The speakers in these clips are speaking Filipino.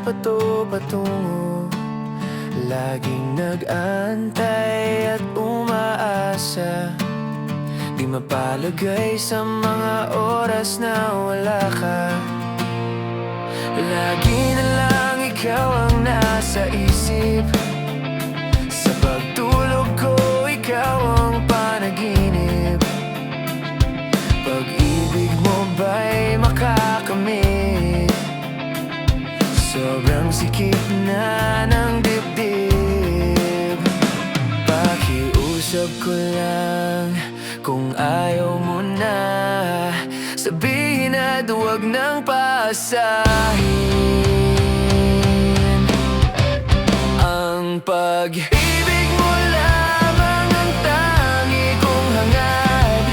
patungo, laging nag-antay at umaasa. Di mapalagay sa mga oras na wala ka. Lagi na lang ikaw ang nasa isip. Sa pagtulog ko, ikaw ang panaginip. Pag-ibig mo ba'y makakamit? Sobrang sikip na ng dibdib. Pakiusap ko lang, kung ayaw mo na, sabihin at huwag nang paasahin. Ang pag-ibig mo lamang ang tangi kong hangad.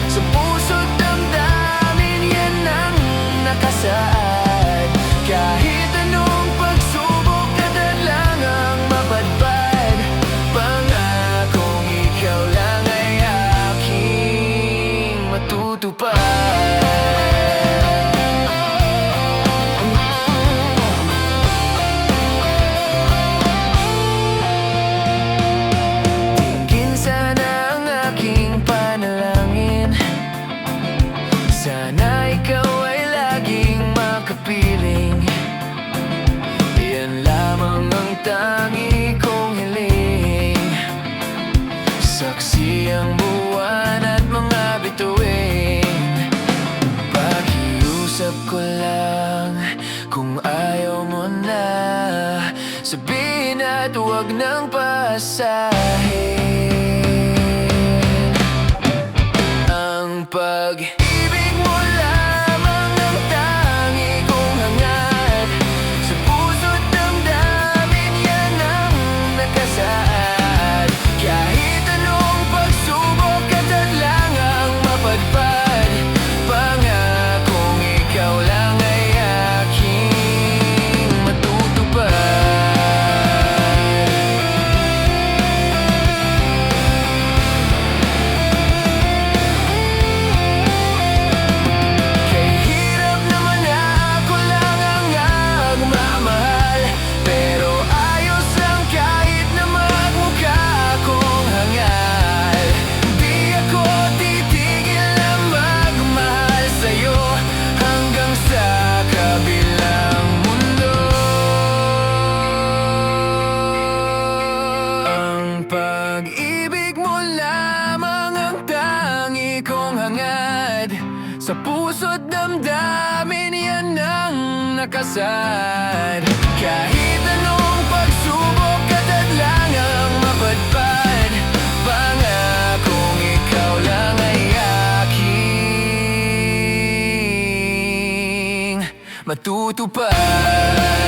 Sa puso't damdamin yan ang nakasaad. Kahit anong pagsubok, kadad lang ang mapadpad. Pangakong ikaw lang ay aking matutupad. Tingin sana ang aking panalangin, sana ikaw ay laging makapiling. Yan lamang ang tangi kong hiling. Saksi ang buwan at mga bituin. Pakiusap ko lang, kung ayaw mo na, sabihin at huwag nang paasahin. Ang pag-ibig mo lamang ang tangi kong hangad. Sa puso't damdamin yan ang nakasaad. Kahit anong pagsubok, kadad lang ang mapadpad. Pangakong ikaw lang ay aking matutupad. Kay hirap naman na ako lang ang nagmamahal, pero ayos lang kahit na magmukha akong hangal. Di ako titigil na magmahal sa'yo hanggang sa kabilang mundo. Ang pag-ibig mo lamang ang tangi kong hangad. Sa puso't damdamin yan ang nakasad. Kahit anong pagsubok, kadad lang ang mapadpad. Pangakong ikaw lang ay aking matutupad.